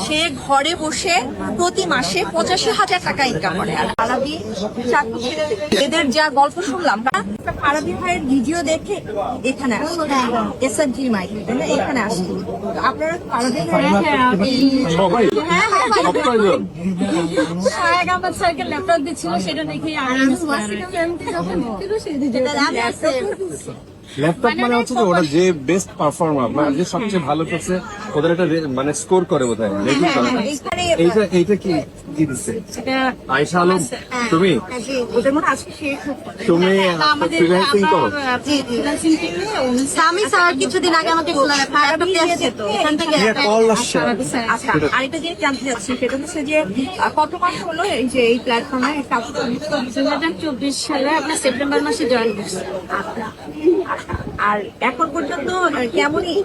সে ঘরে বসে প্রতি মাসে 85,000 টাকা ইনকাম করে। আর আরবি চাকরি ছেড়ে এদের যা গল্প শুনলাম, আরবি ভাইয়ের ভিডিও দেখে এখানে এসএনজি মাইক এখানে আসছে। আপনারা আরবি ল্যাপটপ দিচ্ছিল সেটা দেখে ল্যাপটপ মানে হচ্ছে যে ওরা যে বেস্ট পারফর্মার মানে যে সবচেয়ে ভালো করছে ওদের একটা মানে স্কোর করে বোধহয় রেটিং করে। এইটা কি কি দিচ্ছে আয়েশা আলম? তুমি তুমি ফ্রিল্যান্সিং করো? আমি স্যার কিছুদিন আগে আমাকে বললেন এখান থেকে কল আসছে। আচ্ছা, আরেকটা জিনিস জানতে চাচ্ছি, সেটা হচ্ছে যে কত মাস হলো এই যে এই প্ল্যাটফর্মে কাজ করছেন? 2024 সালে আপনার সেপ্টেম্বর মাসে জয়েন করছি। আর এখন পর্যন্ত কেমনই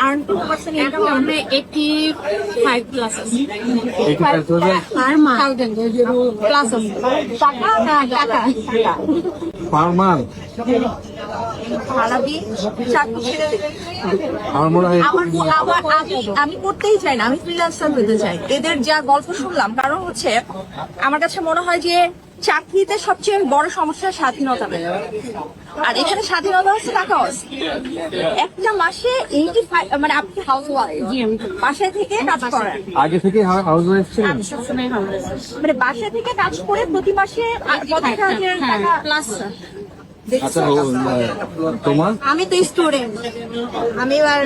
আর্ন করছেন? এখন আমরা 85 প্লাস আছে। 85,000 পার মান্থ প্লাস আছে। টাকা পার মান্থ। আরবি চাকরি ছেড়ে আমার মনে হয় আমি করতেই চাই না, আমি ফ্রিল্যান্সার হতে চাই। এদের যা গল্প শুনলাম, কারণ হচ্ছে আমার কাছে মনে হয় যে চাকরিতে সবচেয়ে বড় সমস্যা স্বাধীনতা নেই। আর এখানে স্বাধীনতা হচ্ছে টাকা আছে। একটা মাসে 85 মানে আপনি হাউস ওয়াইফ, বাসায় থেকে কাজ করেন? আগে থেকে হাউস ওয়াইফ ছিলেন? মানে বাসায় থেকে কাজ করে প্রতি মাসে 85,000 টাকা প্লাস। আচ্ছা, তোমার? আমি তো স্টুডেন্ট, আমি এবার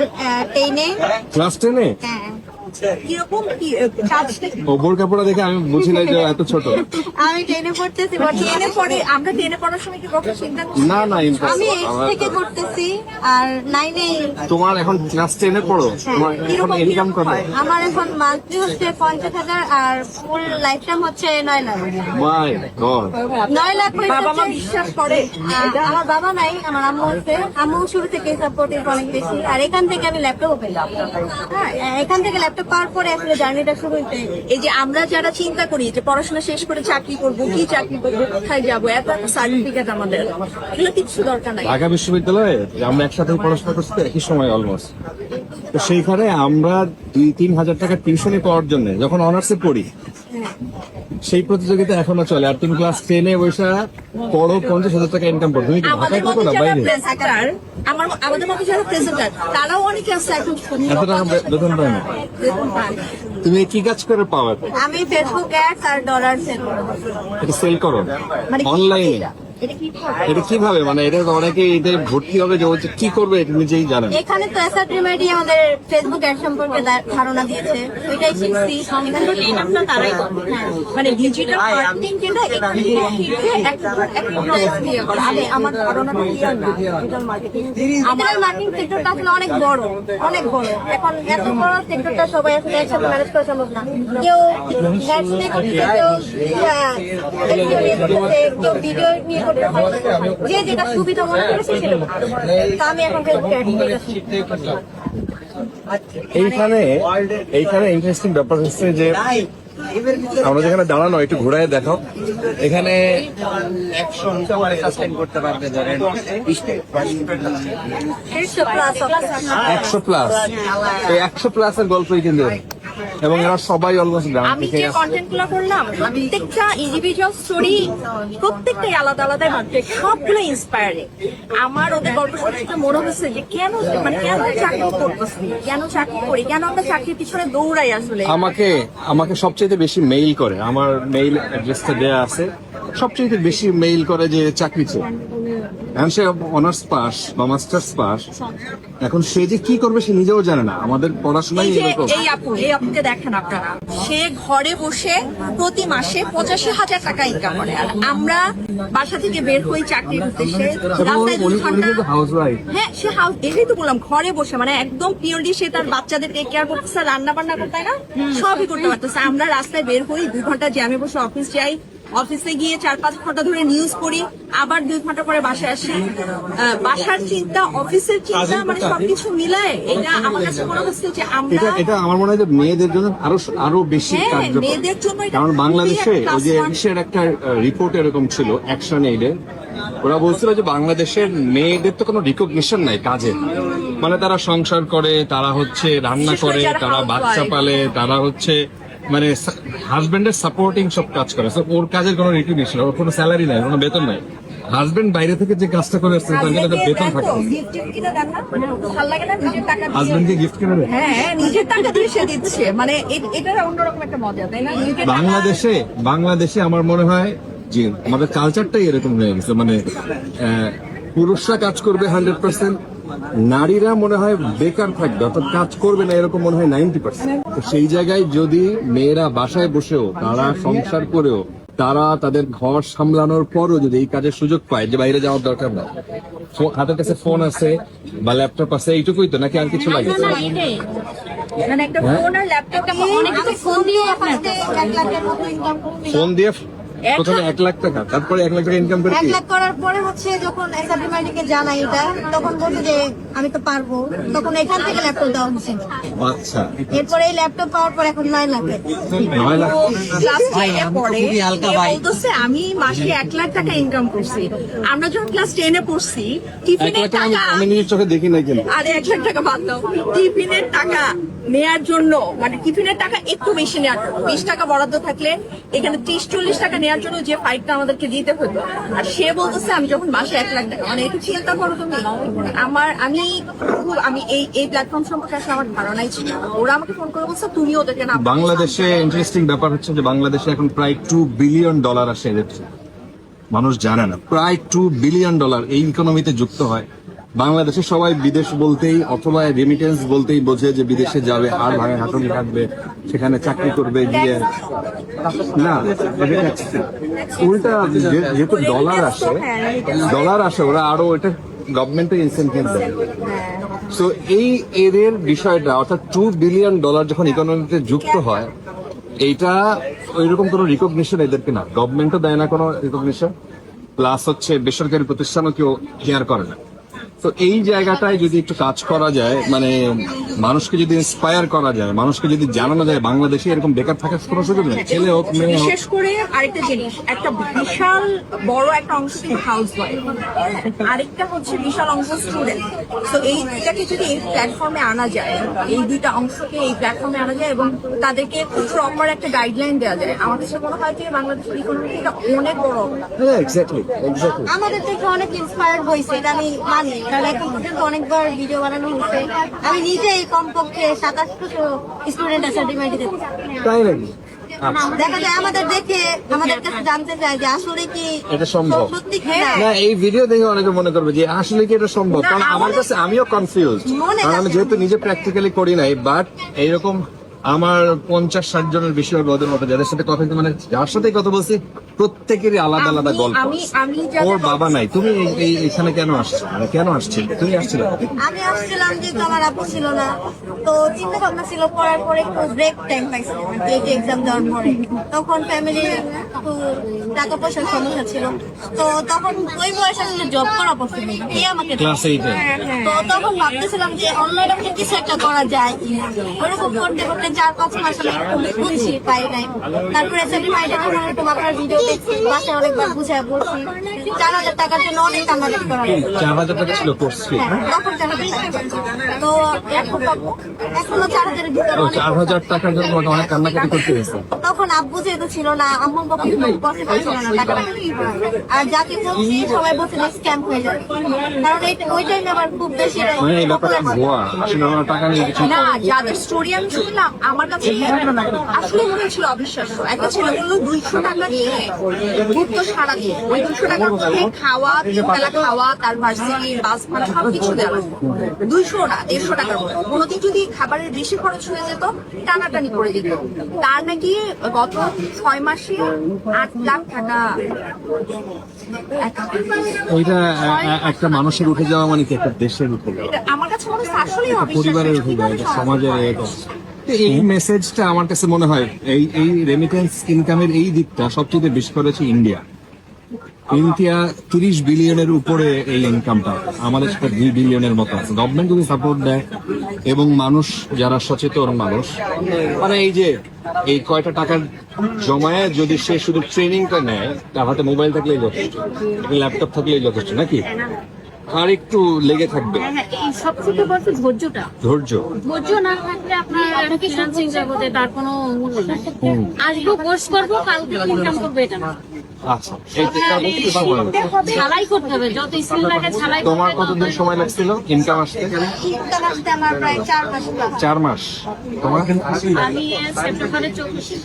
10-এ। ক্লাস 10-এ? হ্যাঁ, কিরকম কি কাজটা? ওপর কাপড় দেখে আমি বুঝি নাই যে এত ছোট। আমি 10-এ পড়তেছি। টেনে পড়ে আমরা টেনে পড়ার সময় কি কখনো চিন্তা করছি? না না, আমি 8 থেকে করতেছি আর 9-এ। তোমার এখন ক্লাস 10-এ পড়ো, তোমার এখন ইনকাম কত? আমার এখন মান্থলি হচ্ছে 50,000 আর ফুল লাইফ টাইম হচ্ছে 9 লাখ। মাই গড। 9 লাখ বাবা মা বিশ্বাস করে? আমার বাবা নাই, আমার আম্মু আছে। আম্মু শুরু থেকে সাপোর্টিভ অনেক বেশি। আর এখান থেকে আমি ল্যাপটপও পেলাম। হ্যাঁ, এখান থেকে ল্যাপটপ পাওয়ার পরে আসলে জার্নিটা শুরু হইতে। এই যে আমরা যারা চিন্তা করি যে পড়াশোনা শেষ করে চাকরি করব, কি চাকরি করবো, কোথায় যাবো, এত সার্টিফিকেট আমাদের, এগুলো কিছু দরকার নাই। ঢাকা বিশ্ববিদ্যালয়ে আমরা একসাথে পড়াশোনা করছি তো একই সময় অলমোস্ট। তো সেইখানে আমরা 2-3 হাজার টাকা টিউশনি পাওয়ার জন্য যখন অনার্সে পড়ি, সেই প্রতিযোগিতা এখনো চলে। আর তুমি ক্লাস 10-এ বসে পড়ো, 50,000 টাকা ইনকাম করো। তুমি কি আমাদের ঢাকায় থাকো মতো না যারা বাইরে? প্রেজেন্টার, আমাদের মতো যারা প্রেজেন্টার, তারাও অনেকে আছে এখন এত টাকা বেতন পায় না। বেতন পায়। তুমি কি কাজ করে পাও এত? আমি ফেসবুক অ্যাডস আর ডলার সেল করি। এটা সেল করো মানে অনলাইনে? এটা কি এটা কিভাবে, মানে এটা অনেকে এটা ভর্তি হবে যে হচ্ছে কি করবে এটা নিজেই জানেন। এখানে তো এসআর রিমেডি আমাদের ফেসবুক অ্যাড সম্পর্কে ধারণা দিয়েছে, ওইটাই শিখছি। এখানে ইনকামটা তারাই করে। মানে ডিজিটাল মার্কেটিং যেটা এখান থেকে শিখে একটা দিয়ে করে। আমার ধারণাটা ক্লিয়ার না। ডিজিটাল মার্কেটিং আমাদের মার্কেটিং সেক্টরটা আসলে অনেক বড়, অনেক বড়। এখন এত বড় সেক্টরটা সবাই আসলে একসাথে ম্যানেজ করা সম্ভব না। কেউ হ্যাটস নিয়ে করতেছে, কেউ SEO নিয়ে করতেছে, কেউ ভিডিও নিয়ে করতেছে। যে যেটা সুবিধা মনে করেছে সেটা করতেছে। তো আমি এখন ফেসবুক অ্যাড এইখানে ইন্টারেস্টিং ব্যাপার হচ্ছে যে আমরা যেখানে দাঁড়ানো, একটু ঘুরায় দেখো। এখানে 100 প্লাস, এই 100 প্লাসের গল্পই কিন্তু, এবং এরা সবাই অলমোস্ট গ্রাম আমি থেকে যে কন্টেন্ট গুলো করলাম, প্রত্যেকটা ইন্ডিভিজুয়াল স্টোরি, প্রত্যেকটাই আলাদা আলাদা, সবগুলো ইন্সপায়ারিং। আমার ওদের গল্প শুনে মনে হচ্ছে যে কেন চাকরি করতেছি, কেন চাকরি করি, কেন আমরা চাকরির পিছনে দৌড়াই। আসলে আমাকে সবচেয়ে বেশি মেইল করে, আমার মেইল অ্যাড্রেসটা দেয়া আছে, সবচেয়ে বেশি মেইল করে যে চাকরি চাই। এখন সে অনার্স পাস বা মাস্টার্স পাস, এখন সে যে কি করবে সে নিজেও জানে না। আমাদের পড়াশোনাই এরকম। এই আপুকে দেখেন আপনারা, সে ঘরে বসে প্রতি মাসে 85,000 টাকা ইনকাম করে। আর আমরা বাসা থেকে বের হই চাকরির উদ্দেশ্যে, রাস্তায় 2 ঘন্টা। হ্যাঁ, সে হাউস, এটাই তো বললাম, ঘরে বসে মানে একদম পিওরলি সে তার বাচ্চাদের টেক কেয়ার করতেছে, রান্না বান্না করতে না, সবই করতে পারতেছে। আমরা রাস্তায় বের হই, 2 ঘন্টা জ্যামে বসে অফিস যাই, অফিসে গিয়ে 4-5 ঘন্টা ধরে নিউজ পড়ি, আবার 2 ঘন্টা পরে বাসায় আসি। বাসার চিন্তা, অফিসের চিন্তা, মানে সবকিছু মিলায় এটা আমার কাছে মনে হচ্ছে যে আমরা এটা আমার মনে হয় যে মেয়েদের জন্য আরো বেশি কার্যকর। মেয়েদের জন্য কারণ বাংলাদেশে ওই যে এর একটা রিপোর্ট এরকম ছিল অ্যাকশন এইডের, ওরা বলছিল যে বাংলাদেশের মেয়েদের তো কোনো রিকগনিশন নাই কাজে, মানে তারা সংসার করে, তারা হচ্ছে রান্না বিশেষ করে করে, যারা তারা বাচ্চা housewife। পালে, তারা হচ্ছে মানে হাজবেন্ডের সাপোর্টিং সব কাজ করে। So, ওর কাজের কোনো রিকগনিশন, ওর কোনো স্যালারি নাই, কোনো বেতন নাই। হাজবেন্ড বাইরে থেকে যে কাজটা করে আসছে তার জন্য একটা বেতন থাকে। হাজবেন্ডকে গিফট কিনে দেয়। হ্যাঁ, নিজের টাকা দিয়ে সে দিচ্ছে, মানে এটার অন্যরকম একটা মজা, তাই না? নিজের টাকা- বাংলাদেশে আমার মনে হয় যে আমাদের কালচারটাই এরকম হয়ে গেছে, মানে পুরুষরা কাজ করবে 100%, নারীরা মনে হয় বেকার থাকবে, অর্থাৎ কাজ করবে না, এরকম মনে হয় 90%। তো সেই জায়গায় যদি মেয়েরা বাসায় বসেও, তারা সংসার করেও, তারা তাদের ঘর সামলানোর পরও যদি এই কাজের সুযোগ পায়, যে বাইরে যাওয়ার দরকার না, হাতের কাছে ফোন আছে বা ল্যাপটপ আছে, এইটুকুই তো, নাকি আর কিছু লাগে? মানে একটা ফোন আর ল্যাপটপ আমি ফোন দিয়ে এখন 1 লাখের মতো ইনকাম করি। ফোন দিয়ে প্রথমে 1 লাখ টাকা, তারপরে 1 লাখ টাকা ইনকাম করে 1 কি? লাখ করার পরে হচ্ছে যখন এসআরবি মাইডিকে জানাই এটা, তখন বলছে যে আমি তো পারবো, তখন এখান থেকে ল্যাপটপ দেওয়া হচ্ছে। আচ্ছা, এরপরে এই ল্যাপটপ পাওয়ার পর এখন 9 লাখ। 9 লাখ। ক্লাস 10 পড়ে, বলতেছে আমি মাসে 1 লাখ টাকা ইনকাম করছি। আমরা যখন ক্লাস 10 পড়ছি, 1 টিফিনের লাখ টাকা টাকা, আমি নিজের চোখে দেখি নাই কিন্তু। আরে 1 লাখ টাকা বাদ দাও, টিফিনের টাকা নেয়ার জন্য, মানে টিফিনের টাকা একটু বেশি নেওয়ার জন্য 20 টাকা বরাদ্দ থাকলে এখানে 30-40 টাকা নেওয়ার জন্য যে ফাইটটা আমাদেরকে দিতে হতো, আর সে বলতেছে আমি যখন মাসে 1 লাখ টাকা, মানে একটু চিন্তা করো তুমি। আমি এই প্ল্যাটফর্ম সম্পর্কে আসলে আমার ধারণাই ছিল না। ওরা আমাকে ফোন করে বলছে তুমি ওদেরকে না। বাংলাদেশে ইন্টারেস্টিং ব্যাপার হচ্ছে যে বাংলাদেশে এখন প্রায় $2 বিলিয়ন আসে এদের থেকে। মানুষ জানে না, প্রায় $2 বিলিয়ন এই ইকোনমিতে যুক্ত হয়। বাংলাদেশে সবাই বিদেশ বলতেই অথবা রেমিটেন্স বলতেই বোঝে যে বিদেশে যাবে, হাড় ভাঙে হাঁটুনি থাকবে, সেখানে চাকরি করবে গিয়ে। না, এটা tax না। উল্টা যেহেতু ডলার আসে, ওরা আরো এটা গভর্নমেন্টের ইনসেন্টিভ দেয়। তো এদের বিষয়টা, অর্থাৎ $2 বিলিয়ন যখন ইকোনমিতে যুক্ত হয়, এইটা ওইরকম কোনো রিকগনিশন এদেরকে না, গভর্নমেন্টও দেয় না কোনো রিকগনিশন, প্লাস হচ্ছে বেসরকারি প্রতিষ্ঠানও কেউ কেয়ার করে না। তো এই জায়গাটায় যদি একটু কাজ করা যায়, মানে মানুষকে যদি ইন্সপায়ার করা যায়, মানুষকে যদি জানানো যায় বাংলাদেশে এরকম বেকার থাকার কোনো সুযোগ নেই, ছেলে হোক মেয়ে হোক। বিশেষ করে আরেকটা জিনিস, একটা বিশাল বড় একটা অংশ কিন্তু হাউস ওয়াইফ, আরেকটা হচ্ছে বিশাল অংশ স্টুডেন্ট। তো এই দুইটাকে যদি এই প্ল্যাটফর্মে আনা যায়, এই দুইটা অংশকে এই প্ল্যাটফর্মে আনা যায় এবং তাদেরকে প্রপার একটা গাইডলাইন দেওয়া যায়, আমার কাছে মনে হয় যে বাংলাদেশের ইকোনমিটা অনেক বড়। হ্যাঁ, এক্স্যাক্টলি। আমাদের থেকে অনেক ইন্সপায়ার্ড হয়েছে, এটা আমি মানি, কারণ এখন পর্যন্ত অনেকবার ভিডিও বানানো হচ্ছে। আমি নিজেই কমপক্ষে 2700 স্টুডেন্ট এসআরবি মাইডিতে। তাই নাকি? দেখা যায় আমাদের দেখে আমাদের কাছে জানতে চায় যে আসলে কি এটা সম্ভব? সত্যি কি না। না, এই ভিডিও দেখে অনেকে মনে করবে যে আসলে কি এটা সম্ভব, না, কারণ আমার কাছে আমিও কনফিউজ, মনে কারণ আমি কাছে- যেহেতু নিজে প্র্যাকটিক্যালি করি নাই, বাট এইরকম আমার 50-60 জনের বেশি হবে ওদের মতো, যাদের সাথে কথা মানে যার সাথে কথা বলছি প্রত্যেকেরই আলাদা আলাদা গল্প। আমি যাদের- ওর বাবা নাই, তুমি এখানে কেন আসছো, মানে কেন আসছিলে, তুমি আসছিলে? আমি আসছিলাম যেহেতু আমার আপু ছিল না, তো চিন্তা ভাবনা ছিল পড়ার পরে একটু ব্রেক টাইম পাইছিলাম এই এক্সাম দেওয়ার পরে। তখন ফ্যামিলির একটু টাকা পয়সার সমস্যা ছিল, তো তখন ওই বয়সে আসলে জব করা পছন্দ না, কে আমাকে দেবে? ক্লাস 8-এ। তো তখন ভাবতেছিলাম যে অনলাইনে কিছু একটা করা যায়, ওরকম করতে করতে 4-5 মাস আমি একটু বুঝছি পাই নাই। তারপরে এসআরবি মাইডিতে এরকম আপনার ভিডিও দেখছি, বাসায় অনেকবার বুঝায় বলছি। 4000 টাকার জন্য অনেক কান্নাকাটি করা লাগে। 4000 টাকা ছিল কোর্স ফি। তখন 4000 টাকা। তো এখনো 4000 এর ভিতরে অনেক- 4000 টাকার জন্য তোমাকে অনেক কান্নাকাটি করতে হয়েছে। তখন আব্বু যেহেতু ছিল না, আম্মুর পক্ষে পসিবল ছিল না টাকা। আর যাকে বলছি সবাই বলছে যে স্ক্যাম হয়ে যাবে, কারণ ওই টাইমে আমার খুব বেশি মানে এই ব্যাপারটা ভুয়া, আসলে ওনার টাকা নিয়ে কিছু না, যাদের স্টোরি আমি শুনলাম আমার কাছে আসলে মনে হচ্ছিল অবিশ্বাস্য। একটা ছেলে বললো 200 টাকা নিয়ে ঘুরতো সারাদিন, ওই 200 টাকার মধ্যে খাওয়া, 3 বেলা খাওয়া, তার ভার্সিটি বাস ভাড়া সবকিছু দেওয়া, 200 না 150 টাকার মতো। কোনোদিন যদি খাবারের বেশি খরচ হয়ে যেত টানাটানি করে যেত। তার নাকি গত 6 মাসে 8 লাখ টাকা। ওইটা একটা মানুষের উঠে যাওয়া মানে কি একটা দেশের উঠে যাওয়া, এটা আমার কাছে মনে হচ্ছে আসলেই অবিশ্বাস্য। পরিবারের উঠে যাওয়া, এটা সমাজের এরকম। তো এই মেসেজটা আমার কাছে মনে হয় এই রেমিটেন্স ইনকামের এই দিকটা সবচেয়ে বেশি করেছে ইন্ডিয়া। 30 বিলিয়নের উপরে এই ইনকামটা, আমাদের সেটা 2 বিলিয়নের মতো আছে। গভর্নমেন্ট যদি সাপোর্ট দেয় এবং মানুষ যারা সচেতন মানুষ, মানে এই কয়টা টাকার জমায় যদি সে শুধু ট্রেনিংটা নেয়, তার হাতে মোবাইল থাকলেই যথেষ্ট, ল্যাপটপ থাকলেই যথেষ্ট নাকি? আর একটু লেগে থাকবে, হ্যাঁ হ্যাঁ, এই সবথেকে বড় ধৈর্যটা। ধৈর্য। ধৈর্য না থাকলে আপনার একটা ফিনান্সিং জগতে তার কোনো মূল্য নাই। আসবো কোর্স করবো, কালকে ইনকাম করবো, এটা না। আচ্ছা, এইটা সময় লাগবে। ছালাই করতে হবে, যত স্কিল লাগে ছালাই করতে তোমার হবে, কতদিন সময় লাগছিল ইনকাম আসতে? ইনকাম আসতে আমার প্রায় 4 মাস লাগে। 4 মাস। তোমার? আমি সেপ্টেম্বরে 24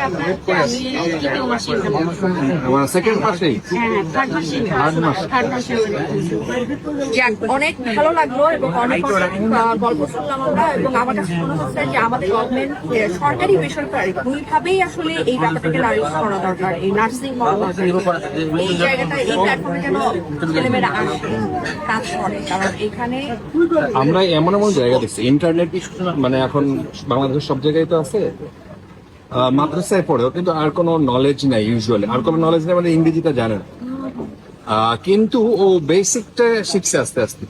আপনার আমি তৃতীয় মাসে income করবো। আমার সেকেন্ড মাসেই। হ্যাঁ, থার্ড মাসে থার্ড মাসে যাক, অনেক ভালো লাগলো এবং অনেক অনেক গল্প শুনলাম আমরা, এবং আমার কাছে মনে হচ্ছে যে আমাদের গভর্নমেন্ট সরকারি বেসরকারি দুইভাবেই আসলে এই ব্যাপারটাকে লাইভ করা দরকার, এই নার্সিং করা দরকার। এই জায়গাটা, এই প্ল্যাটফর্মে যেন ছেলেমেয়েরা আসে, কাজ করে, কারণ এখানে আমরা এমন এমন জায়গা দেখছি, ইন্টারনেট মানে এখন বাংলাদেশের সব জায়গায় তো আছে, মাদ্রাসায় পড়েও কিন্তু আর কোনো নলেজ নাই, ইউজুয়ালি আর কোনো নলেজ নেই, মানে ইংরেজিটা জানে না। কিন্তু ও বেসিকটা শিখছে আস্তে আস্তে,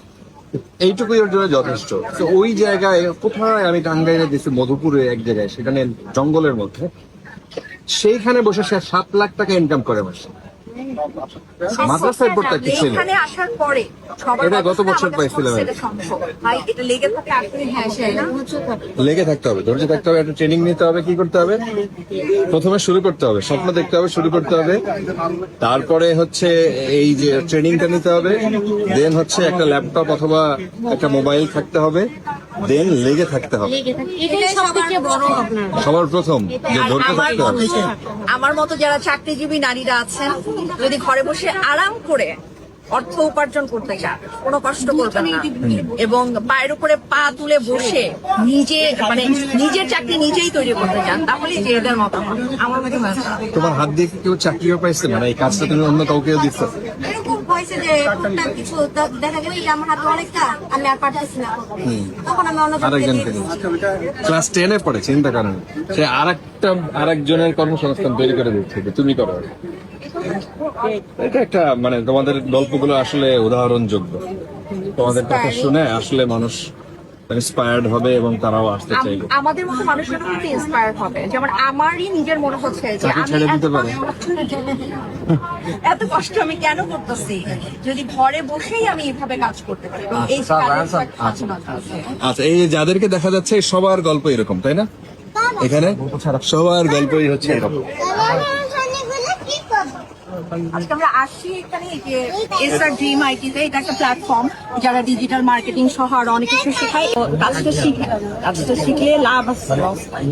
এইটুকুই ওর জন্য যথেষ্ট। তো ওই জায়গায় কোথায়, আমি টাঙ্গাইলে দিচ্ছি মধুপুরে এক জায়গায়, সেখানে জঙ্গলের মধ্যে, সেইখানে বসে সে 7 লাখ টাকা ইনকাম করে মাসে। মাদ্রাসায় পড়তে একটা ছেলে। এখানে আসার পরে সবার এটা গত কথা বছর আমাদের পাইছিলাম আমি। সেটা সম্ভব। ভাই, এটা লেগে থাকে আসলে, হ্যাঁ সেটা লেগে থাকতে হবে, ধৈর্য থাকতে হবে, একটা ট্রেনিং নিতে হবে। কি করতে হবে? প্রথমে শুরু করতে হবে, স্বপ্ন দেখতে হবে, শুরু করতে হবে। তারপরে হচ্ছে এই যে ট্রেনিংটা নিতে হবে, দেন হচ্ছে একটা ল্যাপটপ অথবা একটা মোবাইল থাকতে হবে, দেন লেগে থাকতে হবে। লেগে থাকে, এটাই সবথেকে বড় আপনার। সবার প্রথম যে আর ধরতে থাকতে হবে। আমার মতো যারা চাকরিজীবী নারীরা আছেন, যদি ঘরে বসে আরাম করে অর্থ উপার্জন করতে চান, কোনো কষ্ট করবেন না, এবং পায়ের উপরে পা তুলে বসে নিজে মানে নিজের চাকরি নিজেই তৈরি করতে চান, তাহলে যে এদের মতামত আমার মতে মনে হয়। তোমার হাত দিয়ে কি কেউ চাকরিও পাইছে? মানে এই কাজটা তুমি অন্য কাউকেও দিচ্ছ? এরকম হয়েছে যে টুকটাক কিছু দেখা গেছে যে আমার হাতে অনেক কাজ, আমি আর পারতেছি না, তখন আমি অন্য আরেকজনকে ক্লাস 10-এ পড়ে, চিন্তা করেন, সে আরেকজনের কর্মসংস্থান তৈরি করে দিচ্ছে যে তুমি করো। এটা একটা মানে তোমাদের গল্পগুলো আসলে উদাহরণযোগ্য। তোমাদের কথা শুনে আসলে মানুষ ইন্সপায়ার্ড হবে এবং তারাও আসতে চাইবে। আমাদের মতো মানুষের কিন্তু ইন্সপায়ার হবে। যেমন আমারই নিজের মনে হচ্ছে যে চাকরি আমি ছেড়ে দিতে পারে। এত কষ্ট আমি কেন করতেছি, যদি ঘরে বসেই আমি এইভাবে কাজ করতে পারি। এবং এই কাজের স্বাধীনতা আছে। আচ্ছা, এই যে যাদেরকে দেখা যাচ্ছে সবার গল্প এরকম, তাই না? এখানে সবার গল্পই হচ্ছে এরকম। আজকে আমরা আসছি এখানে এই যে এসআর ড্রিম আইটিতে, এটা একটা প্ল্যাটফর্ম যারা ডিজিটাল মার্কেটিং সহ আরো অনেক কিছু শেখায়। কাজটা শিখলে লাভ আছে, লস নাই।